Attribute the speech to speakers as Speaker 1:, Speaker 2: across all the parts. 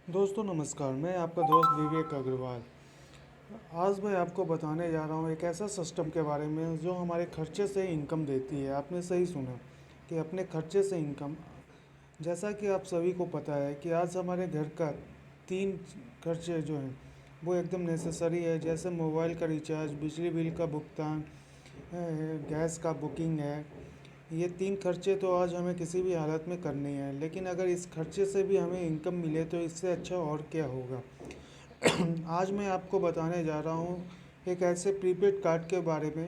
Speaker 1: दोस्तों नमस्कार, मैं आपका दोस्त विवेक अग्रवाल। आज मैं आपको बताने जा रहा हूँ एक ऐसा सिस्टम के बारे में जो हमारे खर्चे से इनकम देती है। आपने सही सुना कि अपने खर्चे से इनकम। जैसा कि आप सभी को पता है कि आज हमारे घर का 3 खर्चे जो हैं वो एकदम नेसेसरी है। जैसे मोबाइल का रिचार्ज, बिजली बिल का भुगतान, गैस का बुकिंग है। ये 3 खर्चे तो आज हमें किसी भी हालत में करने हैं, लेकिन अगर इस खर्चे से भी हमें इनकम मिले तो इससे अच्छा और क्या होगा। आज मैं आपको बताने जा रहा हूँ एक ऐसे प्रीपेड कार्ड के बारे में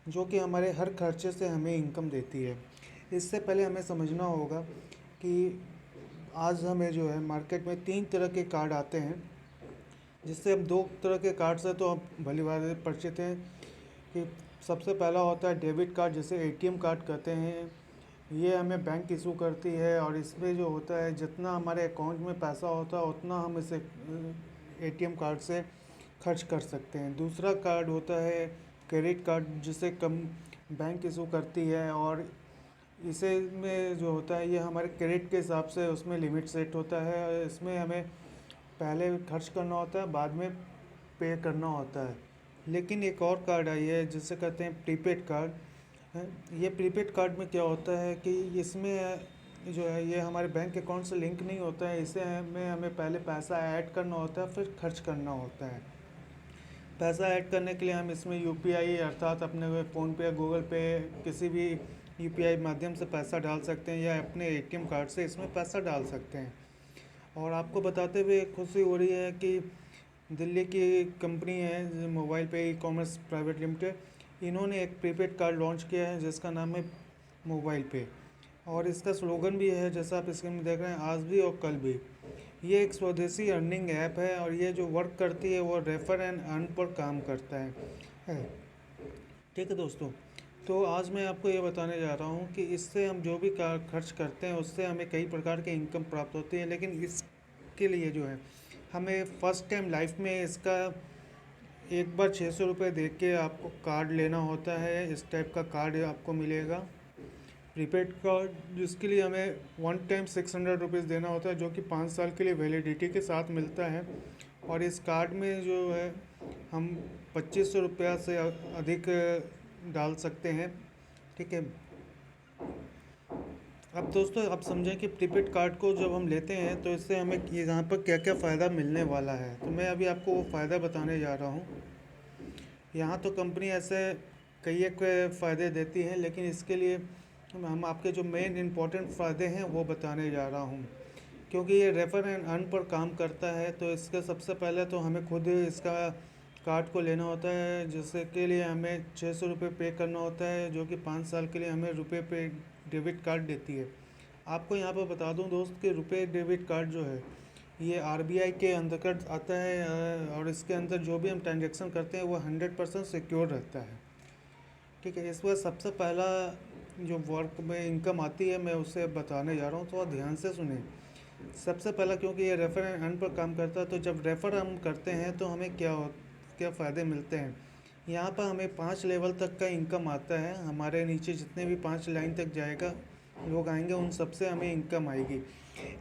Speaker 1: जो कि हमारे हर खर्चे से हमें इनकम देती है। इससे पहले हमें समझना होगा कि आज हमें जो है मार्केट में 3 तरह के कार्ड आते हैं, जिससे हम 2 तरह के कार्ड से तो हम भली भांति परिचित हैं कि सबसे पहला होता है डेबिट कार्ड, जिसे एटीएम कार्ड कहते हैं। ये हमें बैंक इशू करती है और इसमें जो होता है जितना हमारे अकाउंट में पैसा होता है उतना हम इसे एटीएम कार्ड से खर्च कर सकते हैं। दूसरा कार्ड होता है क्रेडिट कार्ड, जिसे कम बैंक इशू करती है और इसे में जो होता है ये हमारे क्रेडिट के हिसाब से उसमें लिमिट सेट होता है। इसमें हमें पहले खर्च करना होता है, बाद में पे करना होता है। लेकिन एक और कार्ड आई है जिसे कहते हैं प्रीपेड कार्ड। ये प्रीपेड कार्ड में क्या होता है कि इसमें जो है ये हमारे बैंक अकाउंट से लिंक नहीं होता है। इसे हमें पहले पैसा ऐड करना होता है, फिर खर्च करना होता है। पैसा ऐड करने के लिए हम इसमें यूपीआई अर्थात अपने फ़ोनपे या गूगल पे किसी भी यूपीआई माध्यम से पैसा डाल सकते हैं या अपने एटीएम कार्ड से इसमें पैसा डाल सकते हैं। और आपको बताते हुए खुशी हो रही है कि दिल्ली की कंपनी है मोबाइल पे ई कॉमर्स प्राइवेट लिमिटेड, इन्होंने एक प्रीपेड कार्ड लॉन्च किया है जिसका नाम है मोबाइल पे। और इसका स्लोगन भी है जैसा आप स्क्रीन में देख रहे हैं, आज भी और कल भी। ये एक स्वदेशी अर्निंग ऐप है और ये जो वर्क करती है वो रेफर एंड अर्न पर काम करता है। ठीक है दोस्तों, तो आज मैं आपको ये बताने जा रहा हूँ कि इससे हम जो भी खर्च करते हैं उससे हमें कई प्रकार के इनकम प्राप्त होती है। लेकिन इसके लिए जो है हमें फर्स्ट टाइम लाइफ में इसका एक बार 600 रुपये दे के आपको कार्ड लेना होता है। इस टाइप का कार्ड आपको मिलेगा प्रीपेड कार्ड, जिसके लिए हमें वन टाइम 600 रुपीज़ देना होता है, जो कि 5 साल के लिए वैलिडिटी के साथ मिलता है। और इस कार्ड में जो है हम 2500 रुपया से अधिक डाल सकते हैं। ठीक है। अब दोस्तों आप समझें कि प्रीपेड कार्ड को जब हम लेते हैं तो इससे हमें ये यहाँ पर क्या क्या फ़ायदा मिलने वाला है, तो मैं अभी आपको वो फ़ायदा बताने जा रहा हूँ। यहाँ तो कंपनी ऐसे कई एक फ़ायदे देती है, लेकिन इसके लिए हम आपके जो मेन इंपॉर्टेंट फ़ायदे हैं वो बताने जा रहा हूँ। क्योंकि ये रेफर एंड अर्न पर काम करता है तो इसके सबसे पहले तो हमें खुद इसका कार्ड को लेना होता है, जिससे के लिए हमें 600 रुपये पे करना होता है, जो कि 5 साल के लिए हमें रुपए पे डेबिट कार्ड देती है। आपको यहाँ पर बता दूँ दोस्त कि रुपए डेबिट कार्ड जो है ये आरबीआई के अंतर्गत आता है और इसके अंदर जो भी हम ट्रांजेक्शन करते हैं वो 100% सिक्योर रहता है। ठीक है। इस पर सबसे पहला जो वर्क में इनकम आती है मैं उससे बताने जा रहा हूँ, तो ध्यान से सुने। सबसे पहला, क्योंकि ये रेफर एंड अर्न पर काम करता है, तो जब रेफर हम करते हैं तो हमें क्या फ़ायदे मिलते हैं। यहाँ पर हमें 5 लेवल तक का इनकम आता है। हमारे नीचे जितने भी 5 लाइन तक जाएगा लोग आएंगे उन सबसे हमें इनकम आएगी।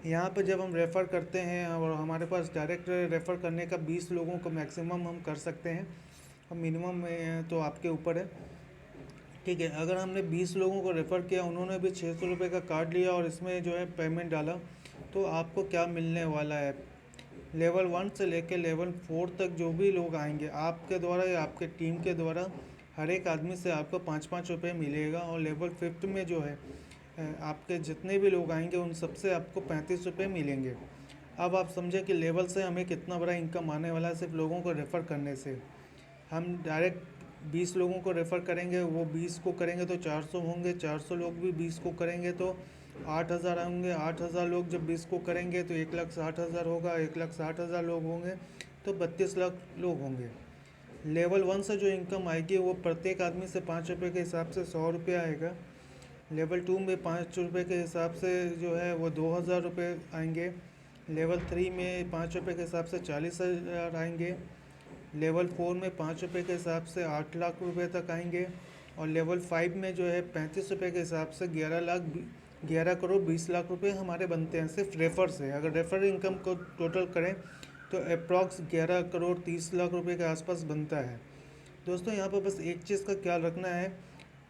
Speaker 1: यहाँ पर जब हम रेफ़र करते हैं और हमारे पास डायरेक्ट रेफ़र करने का 20 लोगों को मैक्सिमम हम कर सकते हैं और मिनिमम में तो आपके ऊपर है। ठीक है। अगर हमने 20 लोगों को रेफ़र किया, उन्होंने भी 600 रुपये का कार्ड लिया और इसमें जो है पेमेंट डाला, तो आपको क्या मिलने वाला है। लेवल 1 से लेकर लेवल 4 तक जो भी लोग आएंगे आपके द्वारा या आपके टीम के द्वारा, हर एक आदमी से आपको 5-5 रुपये मिलेगा। और लेवल 5 में जो है आपके जितने भी लोग आएंगे उन सबसे आपको 35 रुपये मिलेंगे। अब आप समझें कि लेवल से हमें कितना बड़ा इनकम आने वाला है सिर्फ लोगों को रेफ़र करने से। हम डायरेक्ट 20 लोगों को रेफ़र करेंगे, वो 20 को करेंगे तो 400 होंगे, 400 लोग भी 20 को करेंगे तो 8000 होंगे, 8000 लोग जब 20 को करेंगे तो 1,60,000 होगा, 1,60,000 लोग होंगे तो 32 लाख लोग होंगे। लेवल 1 से जो इनकम आएगी वो प्रत्येक आदमी से 5 रुपये के हिसाब से 100 रुपये आएगा। लेवल 2 में 5 रुपये के हिसाब से जो है वो 2,000 रुपये आएंगे। लेवल 3 में 5 रुपये के हिसाब से 40,000 आएंगे। लेवल 4 में 5 रुपये के हिसाब से 8 लाख रुपए तक आएंगे। और लेवल 5 में जो है 35 रुपये के हिसाब से 11 करोड़ 20 लाख रुपए हमारे बनते हैं सिर्फ रेफर से। अगर रेफर इनकम को टोटल करें तो अप्रॉक्स 11 करोड़ 30 लाख रुपए के आसपास बनता है। दोस्तों यहाँ पर बस एक चीज़ का ख्याल रखना है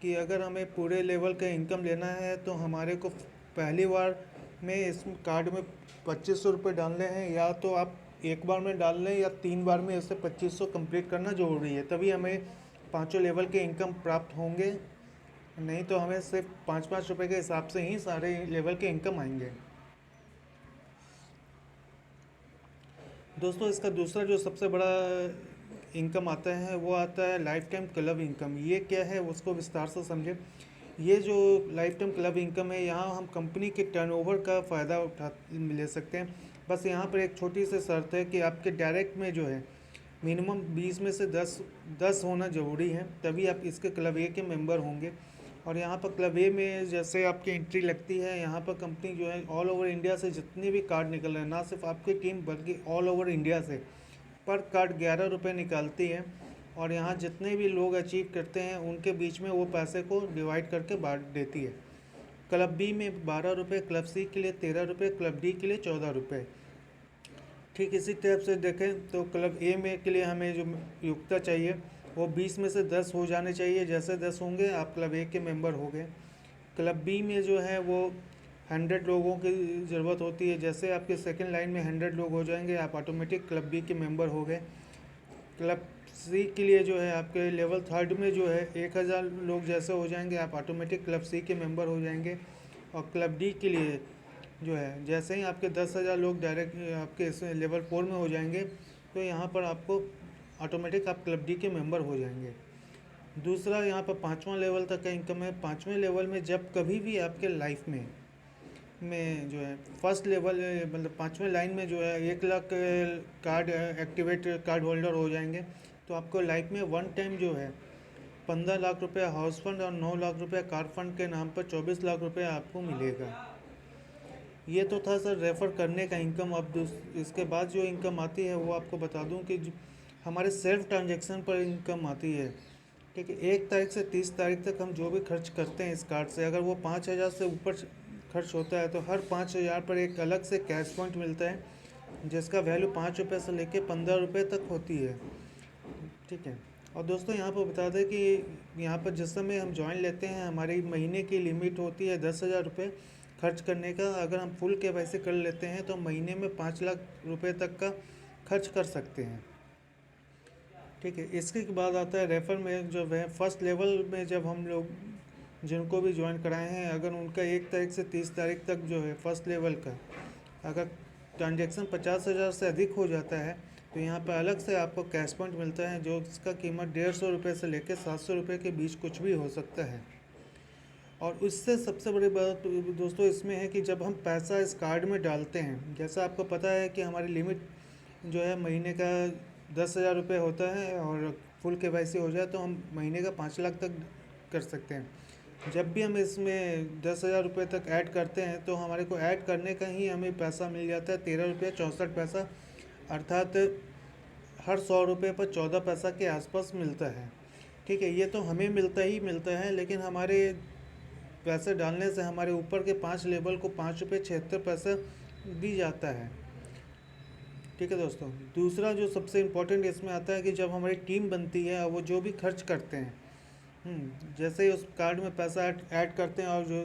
Speaker 1: कि अगर हमें पूरे लेवल का इनकम लेना है तो हमारे को पहली बार में इस कार्ड में 2500 रुपये डालने हैं, या तो आप एक बार में डाल लें या 3 बार में इससे 2500 कंप्लीट करना ज़रूरी है, तभी हमें पाँचों लेवल के इनकम प्राप्त होंगे। नहीं तो हमें सिर्फ 5-5 रुपये के हिसाब से ही सारे लेवल के इनकम आएंगे। दोस्तों इसका दूसरा जो सबसे बड़ा इनकम आता है वो आता है लाइफ टाइम क्लब इनकम। ये क्या है उसको विस्तार से समझें। ये जो लाइफ टाइम क्लब इनकम है, यहाँ हम कंपनी के टर्नओवर का फ़ायदा ले सकते हैं। बस यहाँ पर एक छोटी सी शर्त है कि आपके डायरेक्ट में जो है मिनिमम 20 में से 10 होना ज़रूरी है, तभी आप इसके क्लब ए के मेंबर होंगे। और यहाँ पर क्लब ए में जैसे आपकी एंट्री लगती है, यहाँ पर कंपनी जो है ऑल ओवर इंडिया से जितने भी कार्ड निकल रहे हैं, ना सिर्फ आपकी टीम बल्कि ऑल ओवर इंडिया से पर कार्ड 11 रुपये निकालती है। और यहाँ जितने भी लोग अचीव करते हैं उनके बीच में वो पैसे को डिवाइड करके बांट देती है। क्लब बी में 12 रुपये, क्लब सी के लिए 13 रुपये, क्लब डी के लिए 14 रुपये। ठीक इसी टाइप से देखें तो क्लब ए में के लिए हमें जो योग्यता चाहिए वो 20 में से 10 हो जाने चाहिए। जैसे 10 होंगे आप क्लब ए के मेंबर हो गए। क्लब बी में जो है वो 100 लोगों की ज़रूरत होती है। जैसे आपके सेकंड लाइन में 100 लोग हो जाएंगे, आप ऑटोमेटिक क्लब बी के मेंबर हो गए। क्लब सी के लिए जो है आपके लेवल 3 में जो है 1000 लोग जैसे हो जाएंगे, आप ऑटोमेटिक क्लब सी के मेंबर हो जाएंगे। और क्लब डी के लिए जो है जैसे ही आपके 10,000 लोग डायरेक्ट आपके इस लेवल 4 में हो जाएंगे तो यहाँ पर आपको ऑटोमेटिक आप क्लब डी के मेंबर हो जाएंगे। दूसरा यहाँ पर 5वां लेवल तक का इनकम है। 5वें लेवल में जब कभी भी आपके लाइफ में जो है फर्स्ट लेवल मतलब 5वें लाइन में जो है 1 lakh card activate card holder हो जाएंगे तो आपको लाइफ में वन टाइम जो है 15 लाख रुपये हाउस फंड और 9 लाख रुपये कार फंड के नाम पर 24 लाख रुपये आपको मिलेगा। ये तो था सर रेफ़र करने का इनकम। अब इसके बाद जो इनकम आती है वो आपको बता दूं कि हमारे सेल्फ ट्रांजैक्शन पर इनकम आती है। ठीक है, 1 तारीख से 30 तारीख तक हम जो भी खर्च करते हैं इस कार्ड से, अगर वो 5,000 से ऊपर खर्च होता है तो हर 5,000 पर एक अलग से कैश पॉइंट मिलता है जिसका वैल्यू 5 रुपये से लेके 15 रुपये तक होती है। ठीक है, और दोस्तों यहाँ पर बता दें कि यहाँ पर जिस समय हम ज्वाइन लेते हैं हमारी महीने की लिमिट होती है 10,000 रुपये खर्च करने का। अगर हम फुल KYC कर लेते हैं तो महीने में 5 लाख रुपए तक का खर्च कर सकते हैं। ठीक है, इसके बाद आता है रेफर में जो है फर्स्ट लेवल में जब हम लोग जिनको भी ज्वाइन कराए हैं अगर उनका 1 तारीख से 30 तारीख तक जो है फर्स्ट लेवल का अगर ट्रांजेक्शन 50,000 से अधिक हो जाता है तो यहाँ पर अलग से आपको कैश पॉइंट मिलता है जो इसका कीमत 150 रुपये से लेकर 700 रुपये के बीच कुछ भी हो सकता है। और उससे सबसे बड़ी बात दोस्तों इसमें है कि जब हम पैसा इस कार्ड में डालते हैं, जैसा आपको पता है कि हमारी लिमिट जो है महीने का 10,000 रुपये होता है और फुल KYC हो जाए तो हम महीने का 5 लाख तक कर सकते हैं। जब भी हम इसमें 10,000 रुपये तक ऐड करते हैं तो हमारे को ऐड करने का ही हमें पैसा मिल जाता है 13 रुपये 64 पैसा, अर्थात हर 100 रुपये पर 14 पैसा के आसपास मिलता है। ठीक है, ये तो हमें मिलता ही मिलता है, लेकिन हमारे पैसे डालने से हमारे ऊपर के 5 लेवल को 5 रुपये 76 पैसा भी जाता है। ठीक है दोस्तों, दूसरा जो सबसे इम्पोर्टेंट इसमें आता है कि जब हमारी टीम बनती है वो जो भी खर्च करते हैं जैसे ही उस कार्ड में पैसा ऐड करते हैं और जो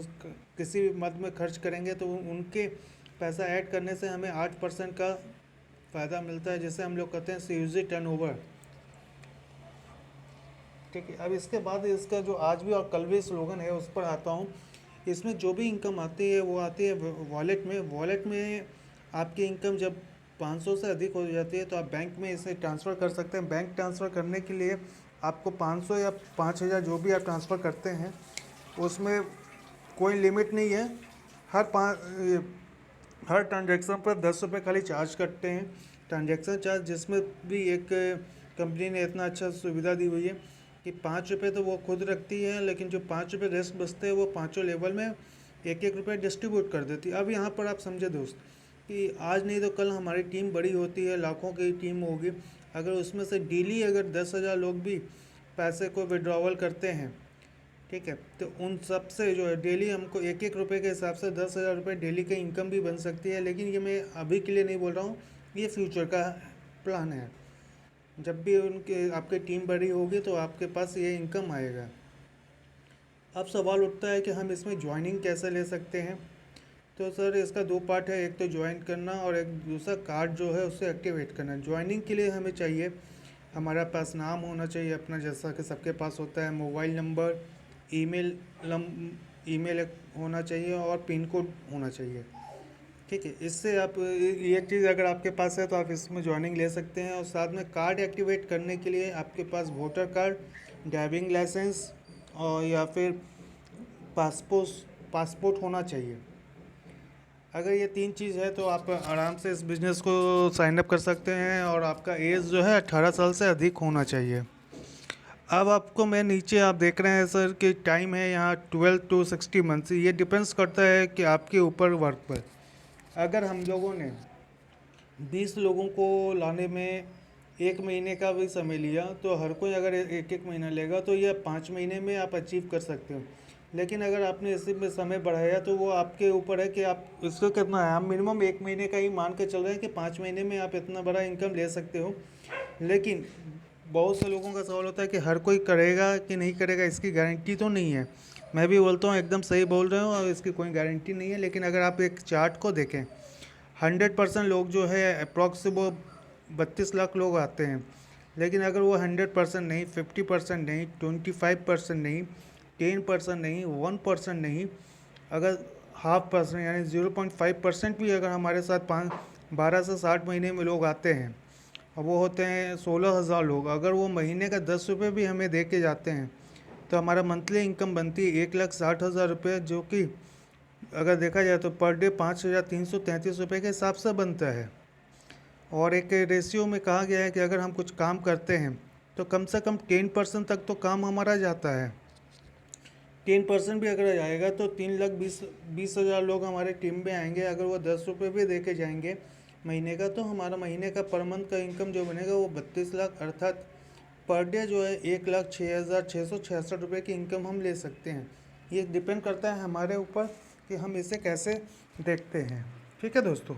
Speaker 1: किसी भी मद में खर्च करेंगे तो उनके पैसा ऐड करने से हमें 8% का फ़ायदा मिलता है, जिसे हम लोग कहते हैं CUG टर्नओवर। ठीक है, अब इसके बाद इसका जो आज भी और कल भी स्लोगन है उस पर आता हूँ। इसमें जो भी इनकम आती है वो आती है वॉलेट में। वॉलेट में आपकी इनकम जब 500 से अधिक हो जाती है तो आप बैंक में इसे ट्रांसफ़र कर सकते हैं। बैंक ट्रांसफ़र करने के लिए आपको 500 या 5,000 जो भी आप ट्रांसफ़र करते हैं उसमें कोई लिमिट नहीं है। हर ट्रांजैक्शन पर 10 रुपये खाली चार्ज कटते हैं, ट्रांजैक्शन चार्ज, जिसमें भी एक कंपनी ने इतना अच्छा सुविधा दी हुई है कि 5 रुपये तो वो खुद रखती है, लेकिन जो 5 रुपये रेस्ट बचते हैं वो पाँचों लेवल में 1-1 रुपये डिस्ट्रीब्यूट कर देती है। अब यहाँ पर आप समझे दोस्त कि आज नहीं तो कल हमारी टीम बड़ी होती है, लाखों की टीम होगी, अगर उसमें से डेली अगर 10,000 लोग भी पैसे को विड्रॉवल करते हैं, ठीक है। तो उन सब से जो है डेली हमको एक एक रुपये के हिसाब से 10,000 रुपये डेली की इनकम भी बन सकती है। लेकिन ये मैं अभी के लिए नहीं बोल रहा हूँ, ये फ्यूचर का प्लान है। जब भी उनके आपकी टीम बड़ी होगी तो आपके पास ये इनकम आएगा। अब सवाल उठता है कि हम इसमें ज्वाइनिंग कैसे ले सकते हैं। तो सर इसका दो पार्ट है, एक तो ज्वाइन करना और एक दूसरा कार्ड जो है उसे एक्टिवेट करना। ज्वाइनिंग के लिए हमें चाहिए, हमारा पास नाम होना चाहिए अपना, जैसा कि सबके पास होता है, मोबाइल नंबर, ईमेल ईमेल होना चाहिए और पिन कोड होना चाहिए। ठीक है, इससे आप ये चीज़ अगर आपके पास है तो आप इसमें ज्वाइनिंग ले सकते हैं। और साथ में कार्ड एक्टिवेट करने के लिए आपके पास वोटर कार्ड, ड्राइविंग लाइसेंस और या फिर पासपोर्ट होना चाहिए। अगर ये 3 चीज़ है तो आप आराम से इस बिज़नेस को साइन अप कर सकते हैं। और आपका एज जो है 18 साल से अधिक होना चाहिए। अब आपको मैं नीचे आप देख रहे हैं सर कि टाइम है यहाँ 12 to 60 मंथ्स। ये डिपेंड्स करता है कि आपके ऊपर वर्क पर। अगर हम लोगों ने 20 लोगों को लाने में 1 महीने का भी समय लिया तो हर कोई अगर एक एक महीना लेगा तो ये 5 महीने में आप अचीव कर सकते हो। लेकिन अगर आपने इसी में समय बढ़ाया तो वो आपके ऊपर है कि आप इसको कितना है। आप मिनिमम 1 महीने का ही मान के चल रहे हैं कि 5 महीने में आप इतना बड़ा इनकम ले सकते हो। लेकिन बहुत से लोगों का सवाल होता है कि हर कोई करेगा कि नहीं करेगा, इसकी गारंटी तो नहीं है। मैं भी बोलता हूँ एकदम सही बोल रहे हो और इसकी कोई गारंटी नहीं है। लेकिन अगर आप एक चार्ट को देखें, 100% लोग जो है अप्रॉक्स वो 32 लाख लोग आते हैं। लेकिन अगर वो 100% नहीं, 50% नहीं, 25% नहीं, 10% नहीं, 1% नहीं, अगर 0.5% यानी 0.5% भी अगर हमारे साथ 12 से 60 महीने में लोग आते हैं, और वो होते हैं 16,000 लोग, अगर वो महीने का 10 रुपये भी हमें दे के जाते हैं तो हमारा मंथली इनकम बनती है 1,60,000 रुपये, जो कि अगर देखा जाए तो पर डे 5,333 रुपये के हिसाब से बनता है। और एक रेशियो में कहा गया है कि अगर हम कुछ काम करते हैं तो कम से कम 10% तक तो काम हमारा जाता है। 10% भी अगर जाएगा तो 3,20,000 लोग हमारे टीम में आएंगे। अगर वो 10 रुपये भी दे के जाएंगे महीने का, तो हमारा महीने का पर मंथ का इनकम जो बनेगा वो 32 लाख, अर्थात पर डे जो है 1,06,666 रुपये की इनकम हम ले सकते हैं। ये डिपेंड करता है हमारे ऊपर कि हम इसे कैसे देखते हैं। ठीक है दोस्तों।